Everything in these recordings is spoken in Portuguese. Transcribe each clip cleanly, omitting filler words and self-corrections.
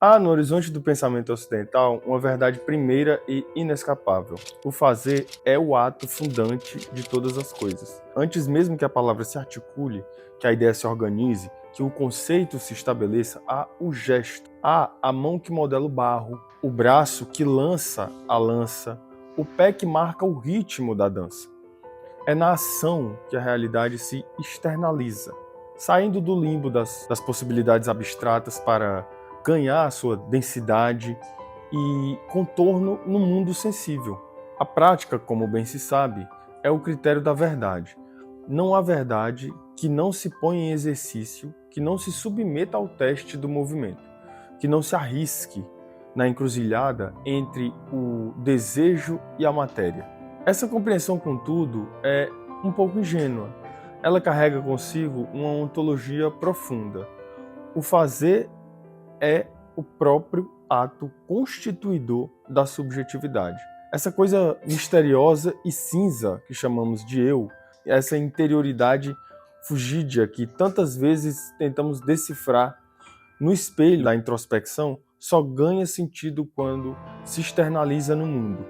Há no horizonte do pensamento ocidental uma verdade primeira e inescapável. O fazer é o ato fundante de todas as coisas. Antes mesmo que a palavra se articule, que a ideia se organize, que o conceito se estabeleça, há o gesto. Há a mão que modela o barro, o braço que lança a lança, o pé que marca o ritmo da dança. É na ação que a realidade se externaliza, saindo do limbo das possibilidades abstratas para ganhar a sua densidade e contorno no mundo sensível. A prática, como bem se sabe, é o critério da verdade. Não há verdade que não se ponha em exercício, que não se submeta ao teste do movimento, que não se arrisque na encruzilhada entre o desejo e a matéria. Essa compreensão, contudo, é um pouco ingênua. Ela carrega consigo uma ontologia profunda. O fazer é o próprio ato constituidor da subjetividade. Essa coisa misteriosa e cinza que chamamos de eu, essa interioridade fugídia que tantas vezes tentamos decifrar no espelho da introspecção, só ganha sentido quando se externaliza no mundo.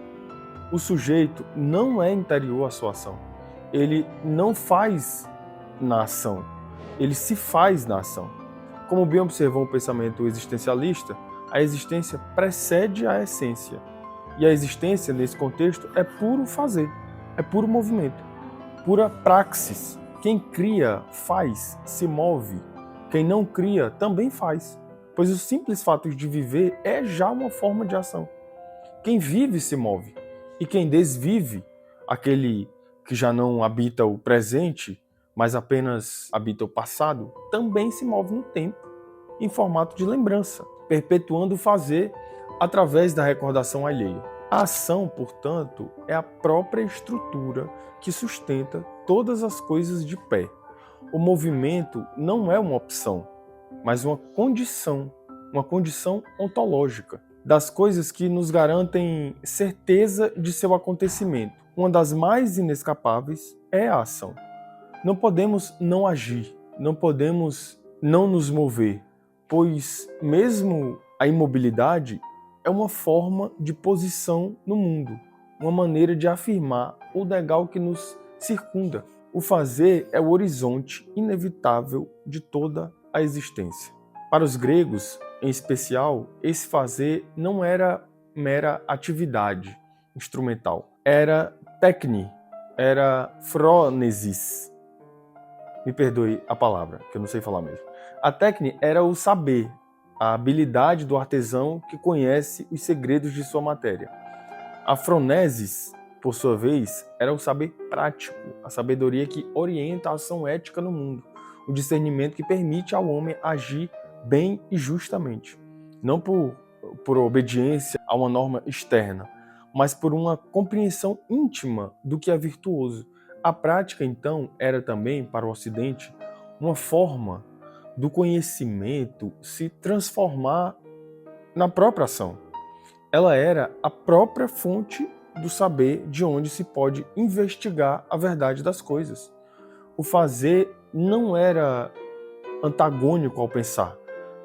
O sujeito não é interior à sua ação. Ele não faz na ação, ele se faz na ação. Como bem observou o pensamento existencialista, a existência precede a essência. E a existência, nesse contexto, é puro fazer, é puro movimento, pura praxis. Quem cria, faz, se move. Quem não cria, também faz. Pois o simples fato de viver é já uma forma de ação. Quem vive, se move. E quem desvive, aquele que já não habita o presente, mas apenas habita o passado, também se move no tempo, em formato de lembrança, perpetuando o fazer através da recordação alheia. A ação, portanto, é a própria estrutura que sustenta todas as coisas de pé. O movimento não é uma opção, mas uma condição ontológica das coisas que nos garantem certeza de seu acontecimento. Uma das mais inescapáveis é a ação. Não podemos não agir, não podemos não nos mover, pois mesmo a imobilidade é uma forma de posição no mundo, uma maneira de afirmar o degrau que nos circunda. O fazer é o horizonte inevitável de toda a existência. Para os gregos, em especial, esse fazer não era mera atividade instrumental, era técne, era frônesis. Me perdoe a palavra, que eu não sei falar mesmo. A técnica era o saber, a habilidade do artesão que conhece os segredos de sua matéria. A fronesis, por sua vez, era o saber prático, a sabedoria que orienta a ação ética no mundo, o discernimento que permite ao homem agir bem e justamente, não por obediência a uma norma externa, mas por uma compreensão íntima do que é virtuoso. A prática, então, era também, para o Ocidente, uma forma do conhecimento se transformar na própria ação. Ela era a própria fonte do saber de onde se pode investigar a verdade das coisas. O fazer não era antagônico ao pensar,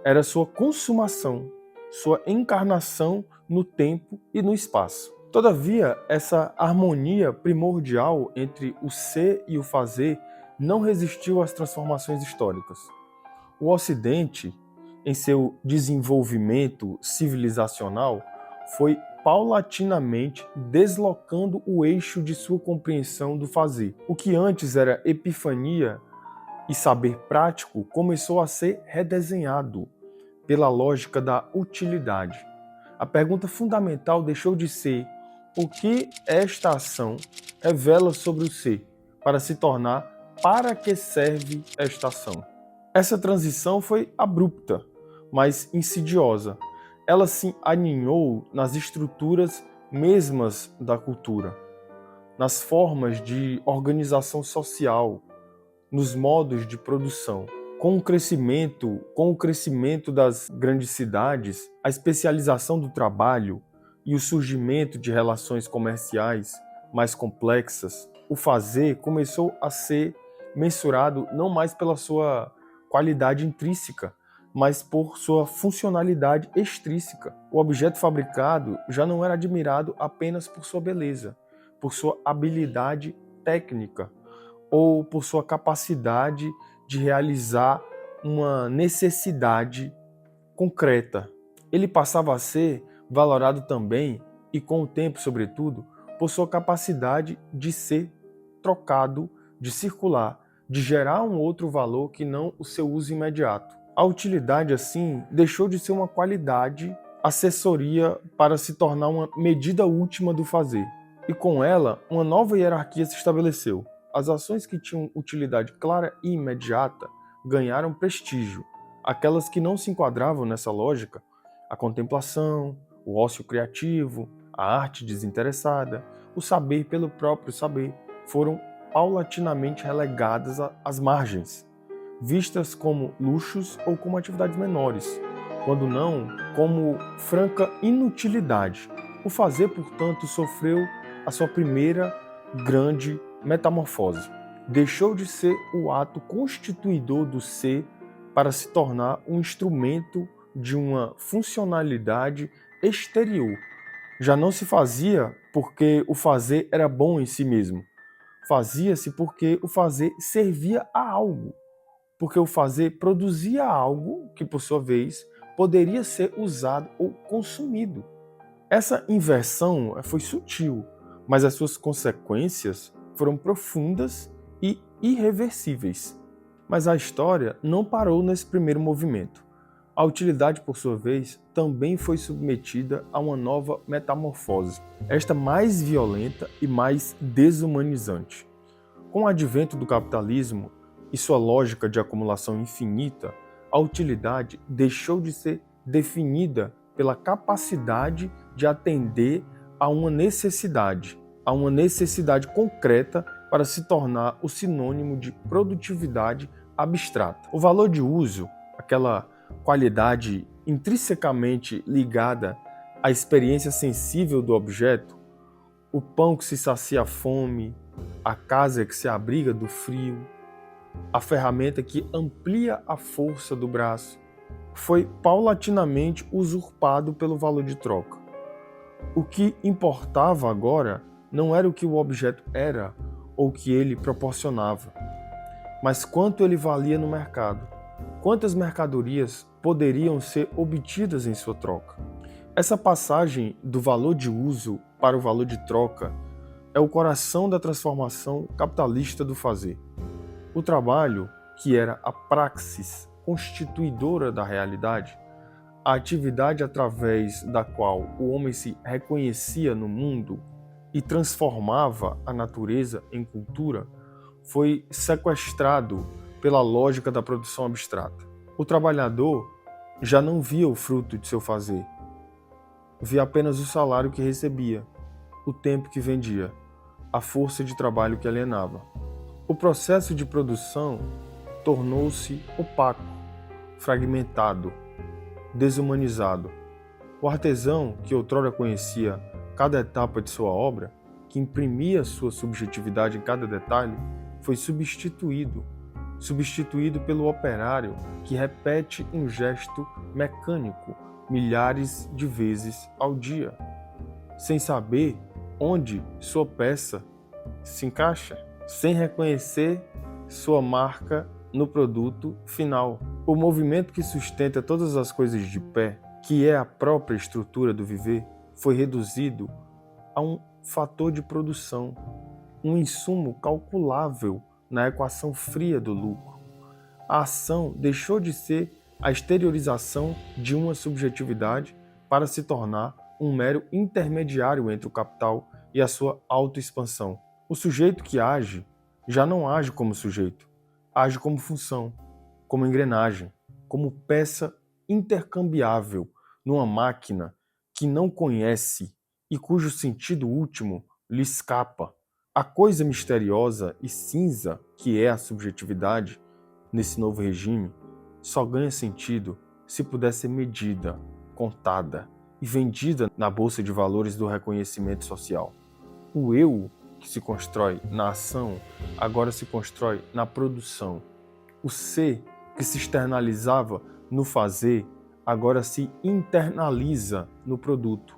era sua consumação, sua encarnação no tempo e no espaço. Todavia, essa harmonia primordial entre o ser e o fazer não resistiu às transformações históricas. O Ocidente, em seu desenvolvimento civilizacional, foi paulatinamente deslocando o eixo de sua compreensão do fazer. O que antes era epifania e saber prático começou a ser redesenhado pela lógica da utilidade. A pergunta fundamental deixou de ser o que esta ação revela sobre o ser, para se tornar para que serve esta ação. Essa transição foi abrupta, mas insidiosa. Ela se aninhou nas estruturas mesmas da cultura, nas formas de organização social, nos modos de produção. Com o crescimento das grandes cidades, a especialização do trabalho e o surgimento de relações comerciais mais complexas, o fazer começou a ser mensurado não mais pela sua qualidade intrínseca, mas por sua funcionalidade extrínseca. O objeto fabricado já não era admirado apenas por sua beleza, por sua habilidade técnica ou por sua capacidade de realizar uma necessidade concreta. Ele passava a ser valorado também, e com o tempo, sobretudo, por sua capacidade de ser trocado, de circular, de gerar um outro valor que não o seu uso imediato. A utilidade, assim, deixou de ser uma qualidade, assessoria para se tornar uma medida última do fazer. E com ela, uma nova hierarquia se estabeleceu. As ações que tinham utilidade clara e imediata ganharam prestígio. Aquelas que não se enquadravam nessa lógica, a contemplação, o ócio criativo, a arte desinteressada, o saber pelo próprio saber, foram paulatinamente relegadas às margens, vistas como luxos ou como atividades menores, quando não como franca inutilidade. O fazer, portanto, sofreu a sua primeira grande metamorfose. Deixou de ser o ato constituidor do ser para se tornar um instrumento de uma funcionalidade exterior. Já não se fazia porque o fazer era bom em si mesmo. Fazia-se porque o fazer servia a algo. Porque o fazer produzia algo que, por sua vez, poderia ser usado ou consumido. Essa inversão foi sutil, mas as suas consequências foram profundas e irreversíveis. Mas a história não parou nesse primeiro movimento. A utilidade, por sua vez, também foi submetida a uma nova metamorfose, esta mais violenta e mais desumanizante. Com o advento do capitalismo e sua lógica de acumulação infinita, a utilidade deixou de ser definida pela capacidade de atender a uma necessidade concreta para se tornar o sinônimo de produtividade abstrata. O valor de uso, aquela qualidade intrinsecamente ligada à experiência sensível do objeto, o pão que se sacia a fome, a casa que se abriga do frio, a ferramenta que amplia a força do braço, foi paulatinamente usurpado pelo valor de troca. O que importava agora não era o que o objeto era ou o que ele proporcionava, mas quanto ele valia no mercado, quantas mercadorias poderiam ser obtidas em sua troca. Essa passagem do valor de uso para o valor de troca é o coração da transformação capitalista do fazer. O trabalho, que era a praxis constituidora da realidade, a atividade através da qual o homem se reconhecia no mundo e transformava a natureza em cultura, foi sequestrado pela lógica da produção abstrata. O trabalhador já não via o fruto de seu fazer, via apenas o salário que recebia, o tempo que vendia, a força de trabalho que alienava. O processo de produção tornou-se opaco, fragmentado, desumanizado. O artesão, que outrora conhecia cada etapa de sua obra, que imprimia sua subjetividade em cada detalhe, foi substituído pelo operário que repete um gesto mecânico milhares de vezes ao dia, sem saber onde sua peça se encaixa, sem reconhecer sua marca no produto final. O movimento que sustenta todas as coisas de pé, que é a própria estrutura do viver, foi reduzido a um fator de produção, um insumo calculável na equação fria do lucro. A ação deixou de ser a exteriorização de uma subjetividade para se tornar um mero intermediário entre o capital e a sua autoexpansão. O sujeito que age já não age como sujeito, age como função, como engrenagem, como peça intercambiável numa máquina que não conhece e cujo sentido último lhe escapa. A coisa misteriosa e cinza que é a subjetividade nesse novo regime só ganha sentido se puder ser medida, contada e vendida na bolsa de valores do reconhecimento social. O eu que se constrói na ação agora se constrói na produção. O ser que se externalizava no fazer agora se internaliza no produto.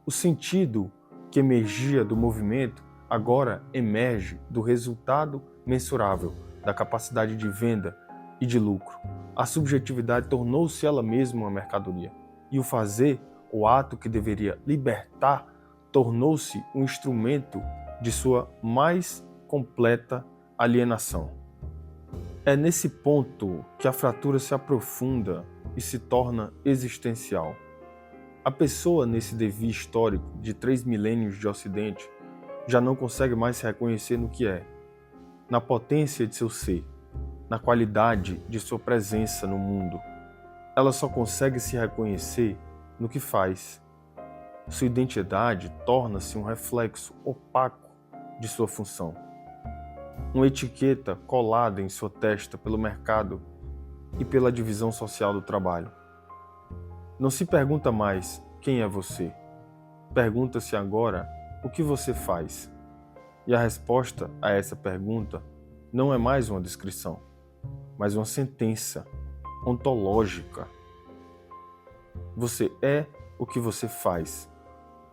O sentido que emergia do movimento agora emerge do resultado mensurável, da capacidade de venda e de lucro. A subjetividade tornou-se ela mesma uma mercadoria. E o fazer, o ato que deveria libertar, tornou-se um instrumento de sua mais completa alienação. É nesse ponto que a fratura se aprofunda e se torna existencial. A pessoa, nesse devir histórico de 3 milênios de Ocidente, já não consegue mais se reconhecer no que é, na potência de seu ser, na qualidade de sua presença no mundo. Ela só consegue se reconhecer no que faz. Sua identidade torna-se um reflexo opaco de sua função. Uma etiqueta colada em sua testa pelo mercado e pela divisão social do trabalho. Não se pergunta mais quem é você. Pergunta-se agora o que você faz. E a resposta a essa pergunta não é mais uma descrição, mas uma sentença ontológica. Você é o que você faz.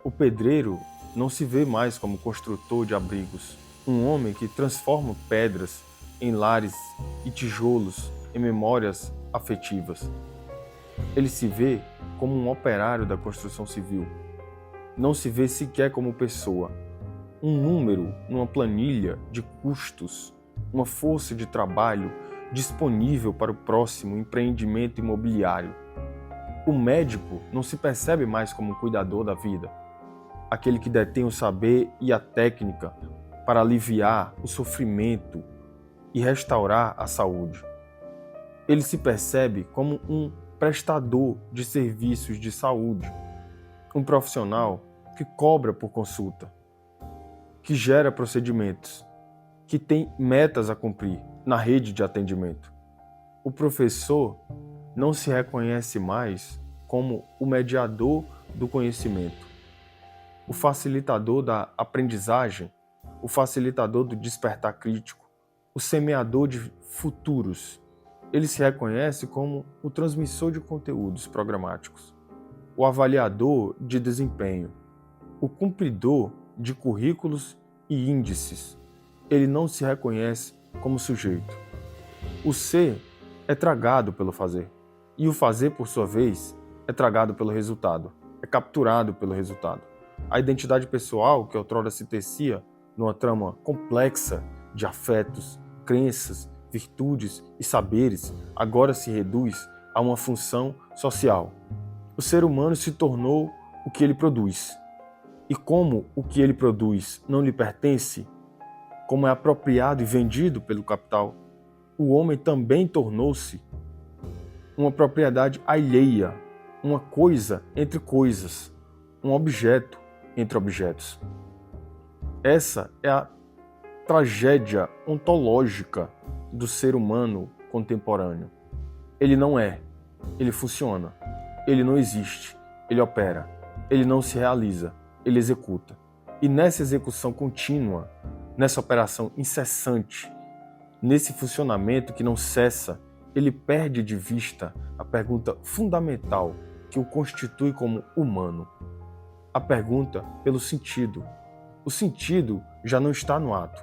O pedreiro não se vê mais como construtor de abrigos, um homem que transforma pedras em lares e tijolos em memórias afetivas. Ele se vê como um operário da construção civil. Não se vê sequer como pessoa, um número numa planilha de custos, uma força de trabalho disponível para o próximo empreendimento imobiliário. O médico não se percebe mais como um cuidador da vida, aquele que detém o saber e a técnica para aliviar o sofrimento e restaurar a saúde. Ele se percebe como um prestador de serviços de saúde, um profissional que cobra por consulta, que gera procedimentos, que tem metas a cumprir na rede de atendimento. O professor não se reconhece mais como o mediador do conhecimento, o facilitador da aprendizagem, o facilitador do despertar crítico, o semeador de futuros. Ele se reconhece como o transmissor de conteúdos programáticos, o avaliador de desempenho, o cumpridor de currículos e índices. Ele não se reconhece como sujeito. O ser é tragado pelo fazer, e o fazer, por sua vez, é tragado pelo resultado, é capturado pelo resultado. A identidade pessoal, que outrora se tecia numa trama complexa de afetos, crenças, virtudes e saberes, agora se reduz a uma função social. O ser humano se tornou o que ele produz. E como o que ele produz não lhe pertence, como é apropriado e vendido pelo capital, o homem também tornou-se uma propriedade alheia, uma coisa entre coisas, um objeto entre objetos. Essa é a tragédia ontológica do ser humano contemporâneo. Ele não é, ele funciona, ele não existe, ele opera, ele não se realiza, ele executa. E nessa execução contínua, nessa operação incessante, nesse funcionamento que não cessa, ele perde de vista a pergunta fundamental que o constitui como humano. A pergunta pelo sentido. O sentido já não está no ato,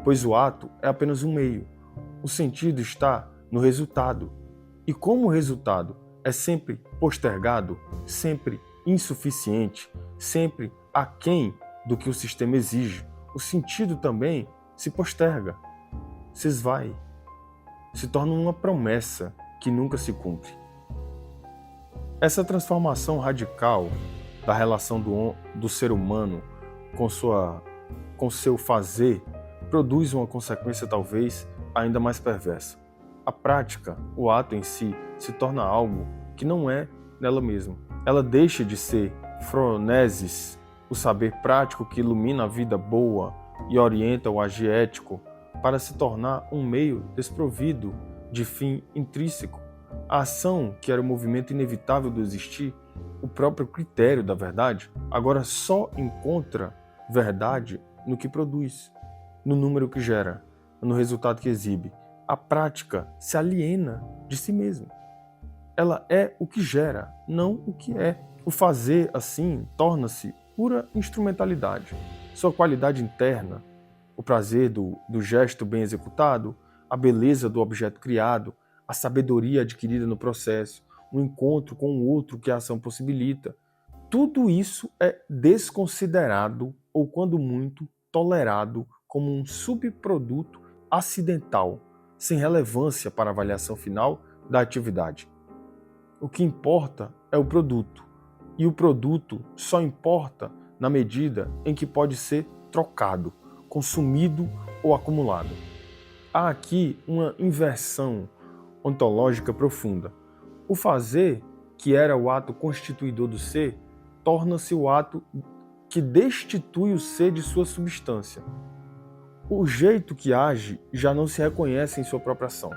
pois o ato é apenas um meio. O sentido está no resultado. E como o resultado é sempre postergado, sempre insuficiente, sempre aquém do que o sistema exige, o sentido também se posterga, se esvai, se torna uma promessa que nunca se cumpre. Essa transformação radical da relação do ser humano com seu fazer produz uma consequência talvez ainda mais perversa. A prática, o ato em si, se torna algo que não é nela mesma. Ela deixa de ser phronesis, o saber prático que ilumina a vida boa e orienta o agir ético, para se tornar um meio desprovido de fim intrínseco. A ação, que era o movimento inevitável do existir, o próprio critério da verdade, agora só encontra verdade no que produz, no número que gera, no resultado que exibe. A prática se aliena de si mesma. Ela é o que gera, não o que é. O fazer, assim, torna-se pura instrumentalidade. Sua qualidade interna, o prazer do gesto bem executado, a beleza do objeto criado, a sabedoria adquirida no processo, o encontro com o outro que a ação possibilita, tudo isso é desconsiderado ou, quando muito, tolerado como um subproduto acidental, sem relevância para a avaliação final da atividade. O que importa é o produto, e o produto só importa na medida em que pode ser trocado, consumido ou acumulado. Há aqui uma inversão ontológica profunda. O fazer, que era o ato constituidor do ser, torna-se o ato que destitui o ser de sua substância. O jeito que age já não se reconhece em sua própria ação,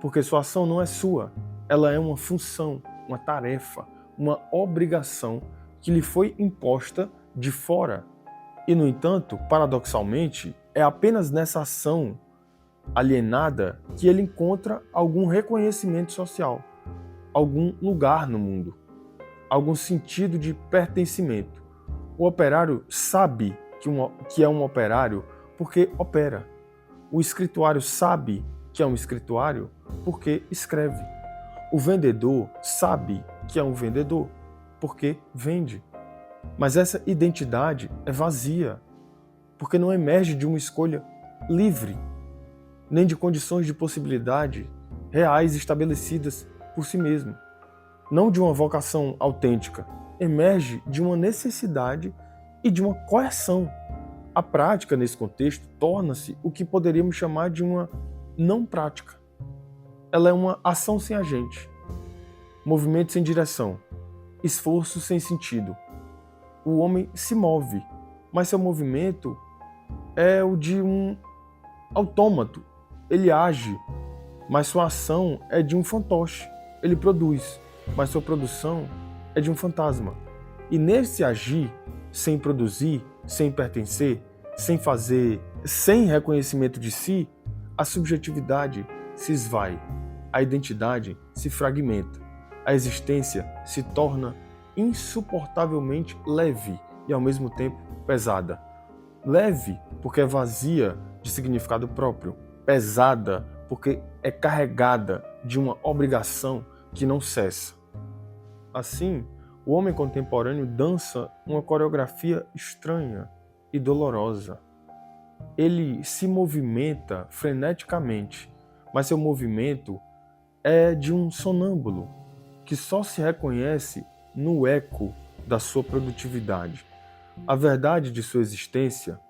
porque sua ação não é sua, ela é uma função, uma tarefa, uma obrigação que lhe foi imposta de fora. E, no entanto, paradoxalmente, é apenas nessa ação alienada que ele encontra algum reconhecimento social, algum lugar no mundo, algum sentido de pertencimento. O operário sabe que é um operário porque opera. O escrituário sabe que é um escrituário porque escreve. O vendedor sabe que é um vendedor porque vende. Mas essa identidade é vazia, porque não emerge de uma escolha livre, nem de condições de possibilidade reais estabelecidas por si mesmo. Não de uma vocação autêntica, emerge de uma necessidade e de uma coerção. A prática, nesse contexto, torna-se o que poderíamos chamar de uma não prática. Ela é uma ação sem agente, movimento sem direção, esforço sem sentido. O homem se move, mas seu movimento é o de um autômato. Ele age, mas sua ação é de um fantoche. Ele produz, mas sua produção é de um fantasma. E nesse agir, sem produzir, sem pertencer, sem fazer, sem reconhecimento de si, a subjetividade se esvai, a identidade se fragmenta, a existência se torna insuportavelmente leve e, ao mesmo tempo, pesada. Leve porque é vazia de significado próprio, pesada porque é carregada de uma obrigação que não cessa. Assim, o homem contemporâneo dança uma coreografia estranha e dolorosa. Ele se movimenta freneticamente, mas seu movimento é de um sonâmbulo que só se reconhece no eco da sua produtividade. A verdade de sua existência,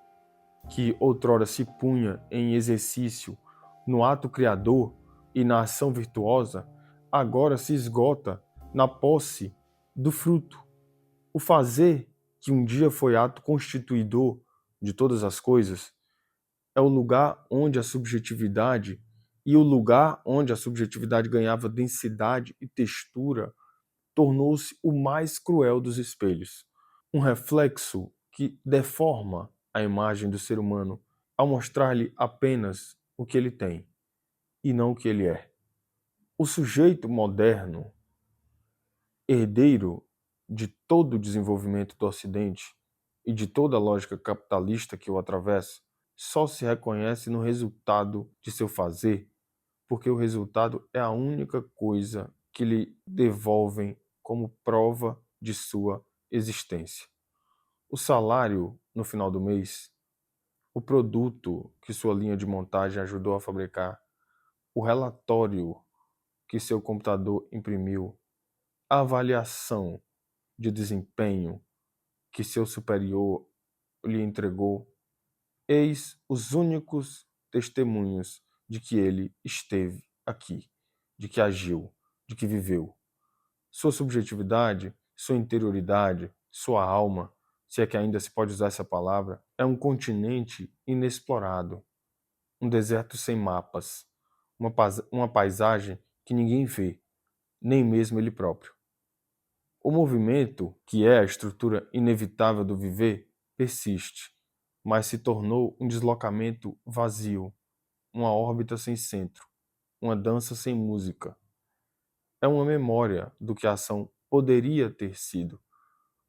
que outrora se punha em exercício no ato criador e na ação virtuosa, agora se esgota na posse do fruto. O fazer, que um dia foi ato constituidor de todas as coisas, é o lugar onde a subjetividade e o lugar onde a subjetividade ganhava densidade e textura tornou-se o mais cruel dos espelhos. Um reflexo que deforma a imagem do ser humano ao mostrar-lhe apenas o que ele tem e não o que ele é. O sujeito moderno, herdeiro de todo o desenvolvimento do Ocidente e de toda a lógica capitalista que o atravessa, só se reconhece no resultado de seu fazer, porque o resultado é a única coisa que lhe devolvem como prova de sua existência. O salário no final do mês, o produto que sua linha de montagem ajudou a fabricar, o relatório que seu computador imprimiu, a avaliação de desempenho que seu superior lhe entregou, eis os únicos testemunhos de que ele esteve aqui, de que agiu, de que viveu. Sua subjetividade, sua interioridade, sua alma, se é que ainda se pode usar essa palavra, é um continente inexplorado, um deserto sem mapas, uma paisagem que ninguém vê, nem mesmo ele próprio. O movimento, que é a estrutura inevitável do viver, persiste, mas se tornou um deslocamento vazio, uma órbita sem centro, uma dança sem música. é uma memória do que a ação poderia ter sido,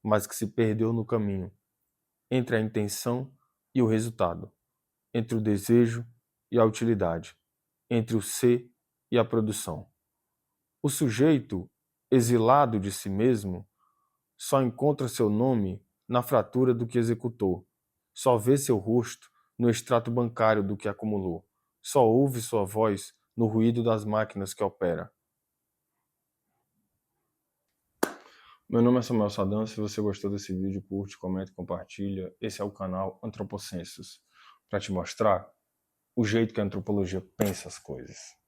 mas que se perdeu no caminho, entre a intenção e o resultado, entre o desejo e a utilidade, entre o ser e a produção. O sujeito, exilado de si mesmo, só encontra seu nome na fratura do que executou, só vê seu rosto no extrato bancário do que acumulou, só ouve sua voz no ruído das máquinas que opera. Meu nome é Samuel Sadan. Se você gostou desse vídeo, curte, comenta, compartilha. Esse é o canal Antropocensus, para te mostrar o jeito que a antropologia pensa as coisas.